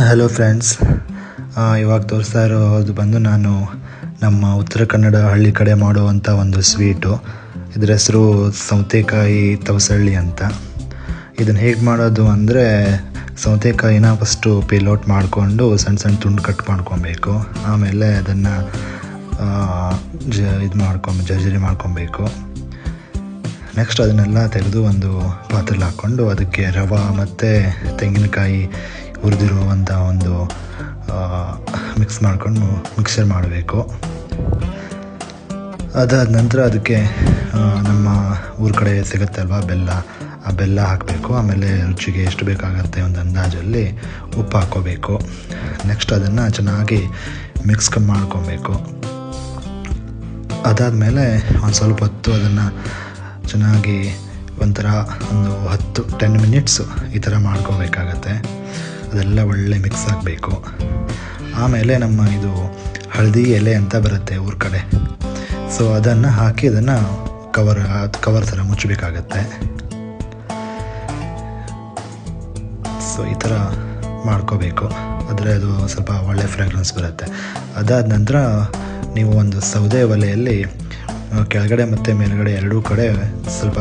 Hello friends, ಇವಾಗ ತೋರಿಸ್ತಾ ಇರೋದು ಬಂದು ನಾನು ನಮ್ಮ ಉತ್ತರ ಕನ್ನಡ ಹಳ್ಳಿ ಕಡೆ ಮಾಡುವಂಥ ಒಂದು ಸ್ವೀಟು. ಇದರ ಹೆಸರು ಸೌತೆಕಾಯಿ ತವಸಳ್ಳಿ ಅಂತ. ಇದನ್ನು ಹೇಗೆ ಮಾಡೋದು ಅಂದರೆ, ಸೌತೆಕಾಯಿನ ಫಸ್ಟು ಪೀಲ್ ಔಟ್ ಮಾಡಿಕೊಂಡು ಸಣ್ಣ ಸಣ್ಣ ತುಂಡು ಕಟ್ ಮಾಡ್ಕೊಬೇಕು. ಆಮೇಲೆ ಅದನ್ನು ಜರ್ಜರಿ ಮಾಡ್ಕೊಬೇಕು. ನೆಕ್ಸ್ಟ್ ಅದನ್ನೆಲ್ಲ ತೆಗೆದು ಒಂದು ಪಾತ್ರೆಲಿ ಹಾಕ್ಕೊಂಡು ಅದಕ್ಕೆ ರವೆ ಮತ್ತು ತೆಂಗಿನಕಾಯಿ ಹುರಿದಿರುವಂಥ ಒಂದು ಮಿಕ್ಸರ್ ಮಾಡಬೇಕು. ಅದಾದ ನಂತರ ಅದಕ್ಕೆ ನಮ್ಮ ಊರ ಕಡೆ ಸಿಗುತ್ತೆ ಅಲ್ವಾ ಬೆಲ್ಲ, ಆ ಬೆಲ್ಲ ಹಾಕಬೇಕು. ಆಮೇಲೆ ರುಚಿಗೆ ಎಷ್ಟು ಬೇಕಾಗುತ್ತೆ ಒಂದು ಅಂದಾಜಲ್ಲಿ ಉಪ್ಪು ಹಾಕ್ಕೋಬೇಕು. ನೆಕ್ಸ್ಟ್ ಅದನ್ನು ಚೆನ್ನಾಗಿ ಮಿಕ್ಸ್ ಮಾಡ್ಕೊಬೇಕು. ಅದಾದಮೇಲೆ ಒಂದು ಸ್ವಲ್ಪ ಹೊತ್ತು ಅದನ್ನು ಚೆನ್ನಾಗಿ ಒಂದು 10 ಮಿನಿಟ್ಸು ಈ ಥರ ಮಾಡ್ಕೋಬೇಕಾಗತ್ತೆ. ಅದೆಲ್ಲ ಒಳ್ಳೆ ಮಿಕ್ಸ್ ಆಗಬೇಕು. ಆಮೇಲೆ ನಮ್ಮ ಇದು ಹಳದಿ ಎಲೆ ಅಂತ ಬರುತ್ತೆ ಊರ ಕಡೆ, ಸೊ ಅದನ್ನು ಹಾಕಿ ಅದನ್ನು ಕವರ್ ಥರ ಮುಚ್ಚಬೇಕಾಗತ್ತೆ. ಸೊ ಈ ಥರ ಮಾಡ್ಕೋಬೇಕು. ಆದರೆ ಅದು ಸ್ವಲ್ಪ ಒಳ್ಳೆ ಫ್ರೇಗ್ರೆನ್ಸ್ ಬರುತ್ತೆ. ಅದಾದ ನಂತರ ನೀವು ಒಂದು ಸೌದೆ ಒಲೆಯಲ್ಲಿ ಕೆಳಗಡೆ ಮತ್ತು ಮೇಲ್ಗಡೆ ಎರಡೂ ಕಡೆ ಸ್ವಲ್ಪ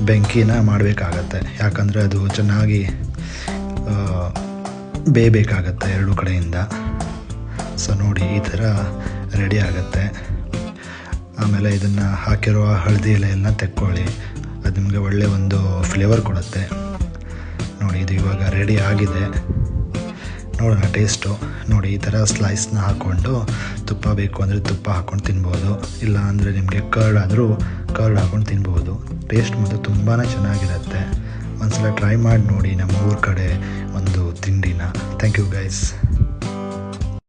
ಬೆಂಕಿನ ಮಾಡಬೇಕಾಗತ್ತೆ. ಯಾಕಂದರೆ ಅದು ಚೆನ್ನಾಗಿ ಬೇಯಬೇಕಾಗತ್ತೆ ಎರಡೂ ಕಡೆಯಿಂದ. ಸೊ ನೋಡಿ, ಈ ಥರ ರೆಡಿ ಆಗುತ್ತೆ. ಆಮೇಲೆ ಇದನ್ನು ಹಾಕಿರುವ ಹಳದಿ ಎಲೆಯೆಲ್ಲ ತೆಕ್ಕೊಳ್ಳಿ, ಅದು ನಿಮಗೆ ಒಳ್ಳೆ ಒಂದು ಫ್ಲೇವರ್ ಕೊಡುತ್ತೆ. ನೋಡಿ, ಇದು ಇವಾಗ ರೆಡಿ ಆಗಿದೆ. ನೋಡೋಣ ಟೇಸ್ಟು. ನೋಡಿ, ಈ ಥರ ಸ್ಲೈಸ್ನ ಹಾಕ್ಕೊಂಡು ತುಪ್ಪ ಬೇಕು ಅಂದರೆ ತುಪ್ಪ ಹಾಕ್ಕೊಂಡು ತಿನ್ಬೋದು, ಇಲ್ಲ ಅಂದರೆ ನಿಮಗೆ ಕರ್ಡ್ ಹಾಕ್ಕೊಂಡು ತಿನ್ಬೋದು. ಟೇಸ್ಟ್ ಮತ್ತು ತುಂಬಾ ಚೆನ್ನಾಗಿರುತ್ತೆ. ಒಂದ್ಸಲ ಟ್ರೈ ಮಾಡಿ ನೋಡಿ ನಮ್ಮ ಊರ ಕಡೆ ಒಂದು ತಿಂಡಿನ. Thank you guys.